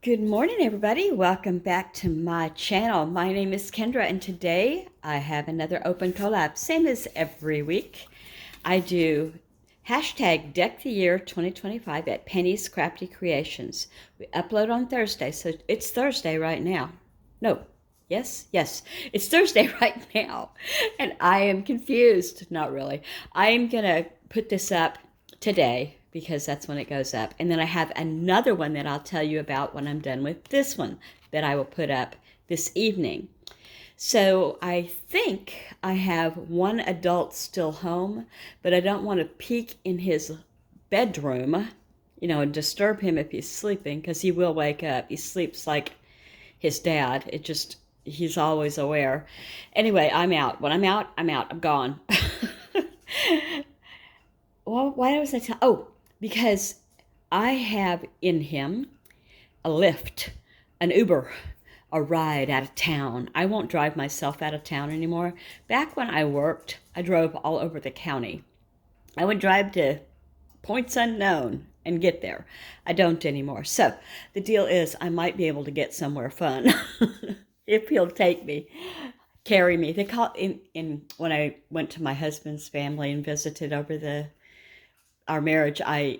Good morning, everybody. Welcome back to my channel. My name is Kendra, and today I have another open collab. Same as every week. I do hashtag Deck the Year 2025 at Penny's Crafty Creations. We upload on Thursday, so it's Thursday right now. No, yes, it's Thursday right now, and I am confused. Not really. I am gonna put this up today because that's when it goes up. And then I have another one that I'll tell you about when I'm done with this one that I will put up this evening. So I think I have one adult still home, but I don't want to peek in his bedroom, and disturb him if he's sleeping because he will wake up. He sleeps like his dad. He's always aware. Anyway, I'm out. When I'm out, I'm out. I'm gone. Well, why was I Oh, because I have in him a lift, an Uber, a ride out of town. I won't drive myself out of town anymore. Back when I worked, I drove all over the county. I would drive to points unknown and get there. I don't anymore. So the deal is I might be able to get somewhere fun if he'll take me, carry me. They call in when I went to my husband's family and visited over our marriage, I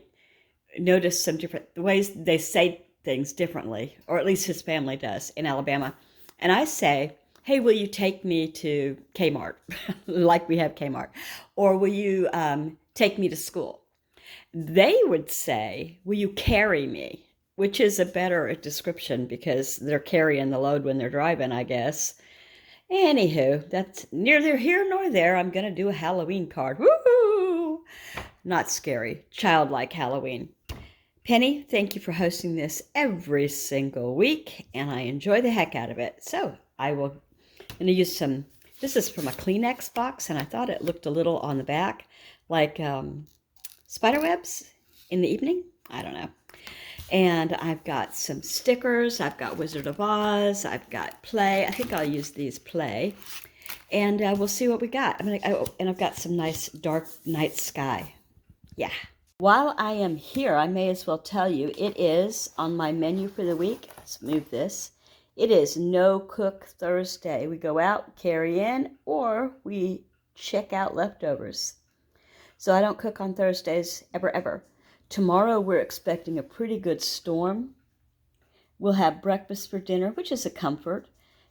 noticed some different ways they say things differently, or at least his family does in Alabama. And I say, hey, will you take me to Kmart, like we have Kmart? Or will you take me to school? They would say, will you carry me? Which is a better description because they're carrying the load when they're driving, I guess. Anywho, that's neither here nor there. I'm going to do a Halloween card. Woohoo! Not scary, childlike Halloween. Penny, thank you for hosting this every single week, and I enjoy the heck out of it. So I'm going to use this is from a Kleenex box, and I thought it looked a little on the back like spider webs in the evening. I don't know. And I've got some stickers. I've got Wizard of Oz. I've got Play. I think I'll use these Play. And we'll see what we got. And I've got some nice dark night sky. Yeah. While I am here, I may as well tell you, it is on my menu for the week. Let's move this. It is No Cook Thursday. We go out, carry in, or we check out leftovers. So I don't cook on Thursdays, ever. Tomorrow we're expecting a pretty good storm. We'll have breakfast for dinner, which is a comfort.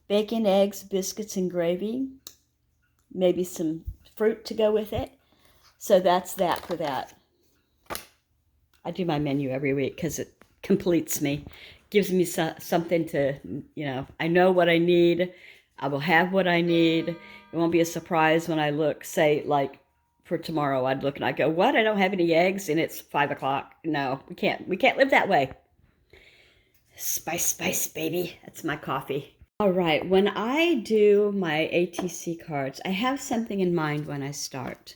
Bacon, eggs, biscuits, and gravy. Maybe some fruit to go with it. So that's that for that. I do my menu every week because it completes me. Gives me something to, I know what I need. I will have what I need. It won't be a surprise when I look, say, like for tomorrow, I'd look and I go, what? I don't have any eggs and it's 5 o'clock. No, we can't live that way. Spice, baby. That's my coffee. All right, when I do my ATC cards, I have something in mind when I start.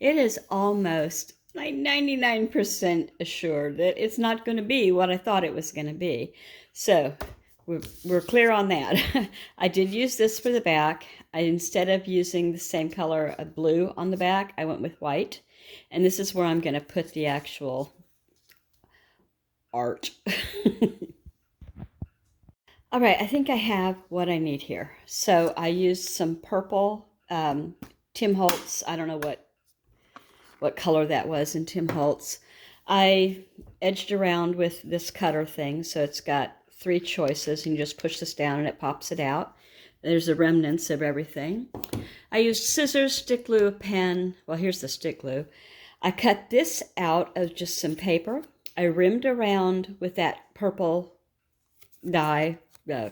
It is almost like 99% assured that it's not going to be what I thought it was going to be. So we're clear on that. I did use this for the back. Instead of using the same color of blue on the back, I went with white. And this is where I'm going to put the actual art. All right, I think I have what I need here. So I used some purple Tim Holtz. I don't know what color that was in Tim Holtz. I edged around with this cutter thing, so it's got 3 choices. You can just push this down and it pops it out. There's the remnants of everything. I used scissors, stick glue, a pen. Well, here's the stick glue. I cut this out of just some paper. I rimmed around with that purple dye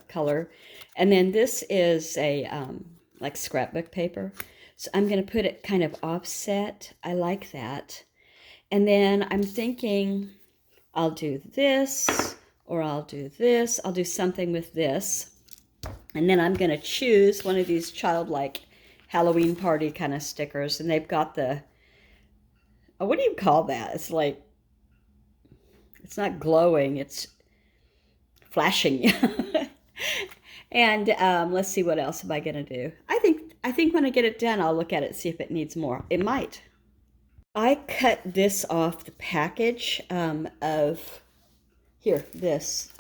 color. And then this is a like scrapbook paper. So I'm going to put it kind of offset. I like that. And then I'm thinking I'll do this or I'll do this. I'll do something with this. And then I'm going to choose one of these childlike Halloween party kind of stickers. And they've got what do you call that? It's like, it's not glowing. It's flashing. And let's see, what else am I going to do? I think when I get it done, I'll look at it, see if it needs more. It might. I cut this off the package of, here, this.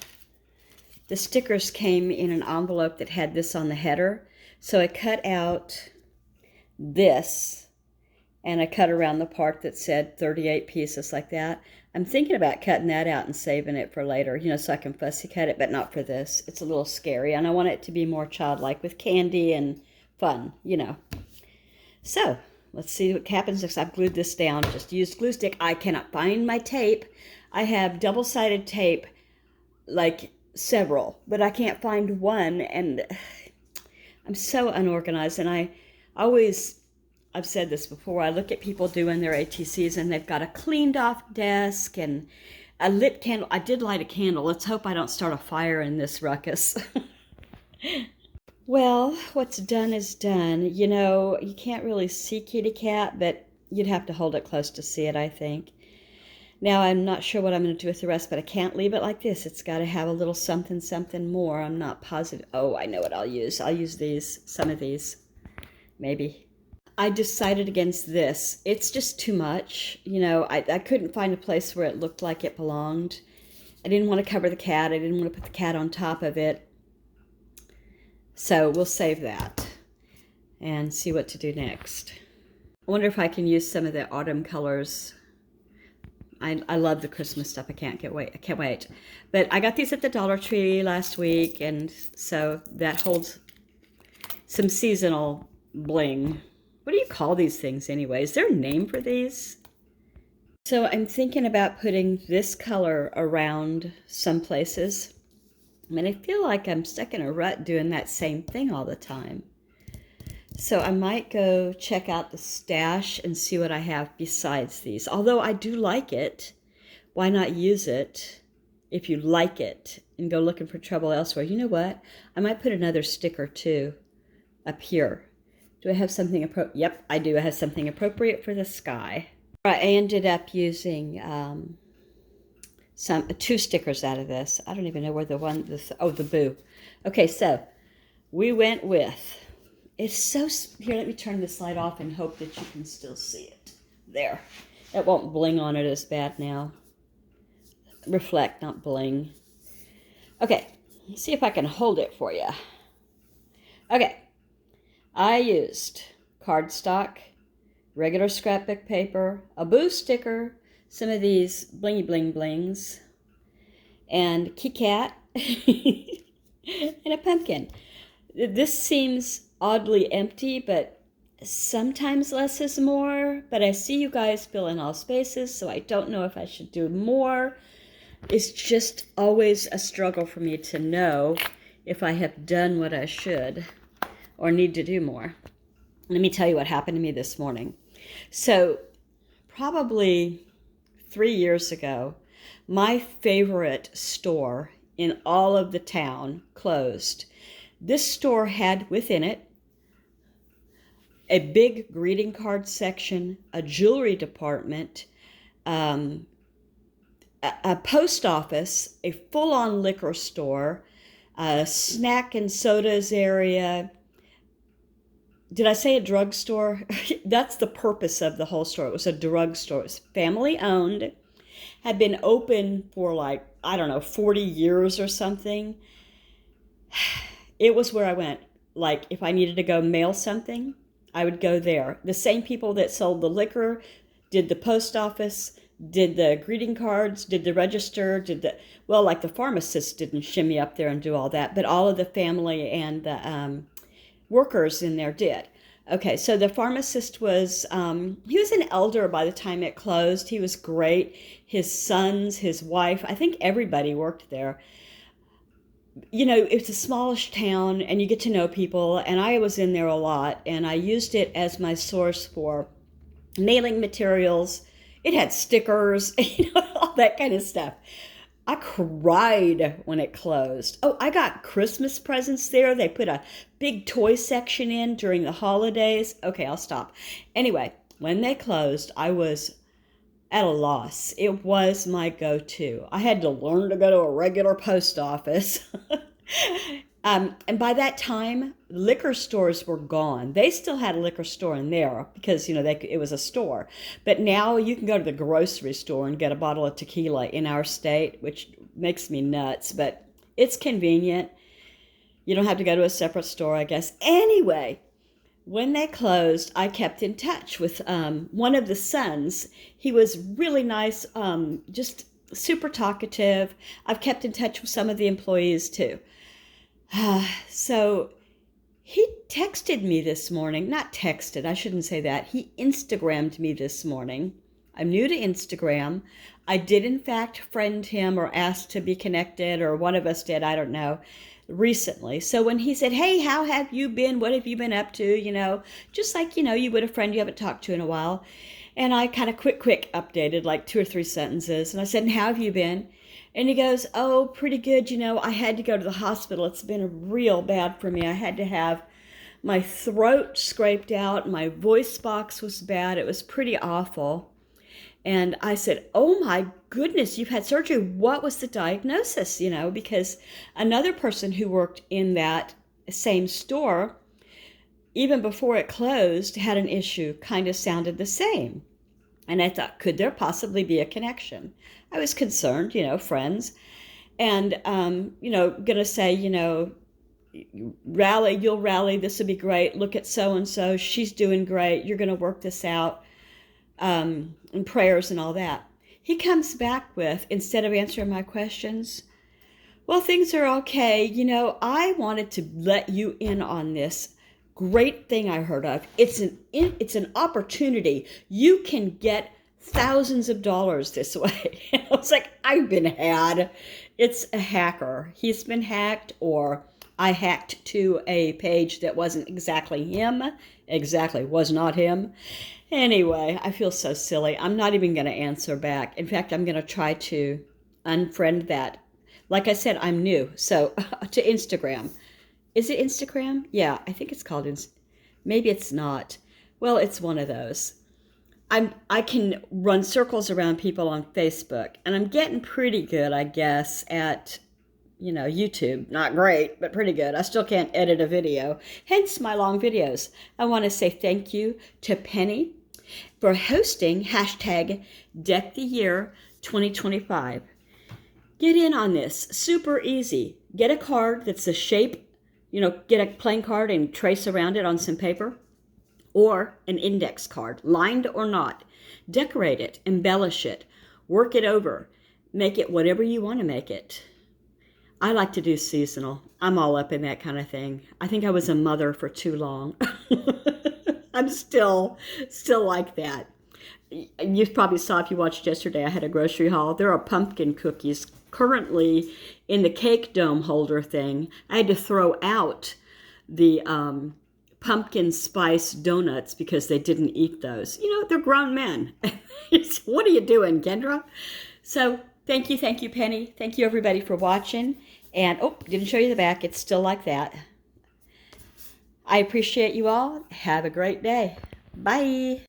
the stickers came in an envelope that had this on the header. So I cut out this, and I cut around the part that said 38 pieces like that. I'm thinking about cutting that out and saving it for later, you know, so I can fussy cut it, but not for this. It's a little scary, and I want it to be more childlike with candy and fun, you know. So, let's see what happens next. I've glued this down, just used glue stick. I cannot find my tape. I have double-sided tape, like several, but I can't find one, and I'm so unorganized, and I've said this before, I look at people doing their ATCs and they've got a cleaned off desk and a lit candle. I did light a candle. Let's hope I don't start a fire in this ruckus. Well, what's done is done. You know, you can't really see Kitty Cat, but you'd have to hold it close to see it, I think. Now, I'm not sure what I'm going to do with the rest, but I can't leave it like this. It's got to have a little something, something more. I'm not positive. Oh, I know what I'll use. I'll use these, some of these, maybe. I decided against this. It's just too much. You know, I couldn't find a place where it looked like it belonged. I didn't want to cover the cat. I didn't want to put the cat on top of it. So we'll save that and see what to do next. I wonder if I can use some of the autumn colors. I love the Christmas stuff. I can't wait. But I got these at the Dollar Tree last week, and so that holds some seasonal bling. What do you call these things anyway? Is there a name for these? So I'm thinking about putting this color around some places. I mean, I feel like I'm stuck in a rut doing that same thing all the time. So I might go check out the stash and see what I have besides these. Although I do like it, why not use it if you like it and go looking for trouble elsewhere? You know what? I might put another sticker too up here. Do I have something appropriate? Yep, I do. I have something appropriate for the sky. I ended up using two stickers out of this. I don't even know where the boo. Okay, so we went with, here, let me turn this light off and hope that you can still see it. There. It won't bling on it as bad now. Reflect, not bling. Okay, let's see if I can hold it for you. Okay. I used cardstock, regular scrapbook paper, a boo sticker, some of these blingy bling blings, and Kitty Cat, and a pumpkin. This seems oddly empty, but sometimes less is more. But I see you guys fill in all spaces, so I don't know if I should do more. It's just always a struggle for me to know if I have done what I should or need to do more. Let me tell you what happened to me this morning. So probably 3 years ago, my favorite store in all of the town closed. This store had within it a big greeting card section, a jewelry department, a post office, a full-on liquor store, a snack and sodas area. Did I say a drugstore? That's the purpose of the whole store. It was a drugstore. It was family owned, had been open for 40 years or something. It was where I went. Like, if I needed to go mail something, I would go there. The same people that sold the liquor did the post office, did the greeting cards, did the register, like the pharmacist didn't shimmy up there and do all that, but all of the family and the workers in there did. Okay, so the pharmacist was, he was an elder by the time it closed. He was great. His sons, his wife, I think everybody worked there. You know, it's a smallish town and you get to know people, and I was in there a lot, and I used it as my source for mailing materials. It had stickers, all that kind of stuff. I cried when it closed. Oh, I got Christmas presents there. They put a big toy section in during the holidays. Okay, I'll stop. Anyway, when they closed, I was at a loss. It was my go-to. I had to learn to go to a regular post office. And by that time, liquor stores were gone. They still had a liquor store in there because, it was a store. But now you can go to the grocery store and get a bottle of tequila in our state, which makes me nuts. But It's convenient. You don't have to go to a separate store, I guess. Anyway, when they closed, I kept in touch with one of the sons. He was really nice, just super talkative. I've kept in touch with some of the employees too. So he texted me this morning. Not texted, I shouldn't say that. He Instagrammed me this morning. I'm new to Instagram. I did, in fact, friend him or ask to be connected, or one of us did, I don't know, recently. So when he said, hey, how have you been? What have you been up to? Just like, you would a friend you haven't talked to in a while. And I kind of quick updated like 2 or 3 sentences. And I said, and how have you been? And he goes, oh, pretty good. I had to go to the hospital. It's been real bad for me. I had to have my throat scraped out. My voice box was bad. It was pretty awful. And I said, oh my goodness, you've had surgery. What was the diagnosis? Because another person who worked in that same store, even before it closed, had an issue, kind of sounded the same. And I thought, could there possibly be a connection? I was concerned, friends. And, going to say, rally, you'll rally, this will be great. Look at so-and-so, she's doing great. You're going to work this out. And prayers and all that. He comes back with, instead of answering my questions, well, things are okay. I wanted to let you in on this great thing I heard of. It's an opportunity. You can get thousands of dollars this way. I was like, I've been had. It's a hacker. He's been hacked, or I hacked to a page that wasn't exactly him. Exactly, was not him. Anyway, I feel so silly. I'm not even going to answer back. In fact, I'm going to try to unfriend that. Like I said, I'm new. So to Instagram. Is it Instagram? Yeah, I think it's called maybe it's not. Well, it's one of those. I can run circles around people on Facebook, and I'm getting pretty good, I guess, at YouTube. Not great, but pretty good. I still can't edit a video, hence my long videos. I want to say thank you to Penny for hosting #DeckTheYear 2025. Get in on this. Super easy. Get a card that's the shape, get a playing card and trace around it on some paper, or an index card, lined or not. Decorate it, embellish it, work it over, make it whatever you want to make it. I like to do seasonal. I'm all up in that kind of thing. I think I was a mother for too long. I'm still like that. You probably saw, if you watched yesterday, I had a grocery haul. There are pumpkin cookies currently in the cake dome holder thing. I had to throw out the pumpkin spice donuts because they didn't eat those. They're grown men. What are you doing, Kendra? So thank you, Penny. Thank you, everybody, for watching. And, didn't show you the back. It's still like that. I appreciate you all. Have a great day. Bye.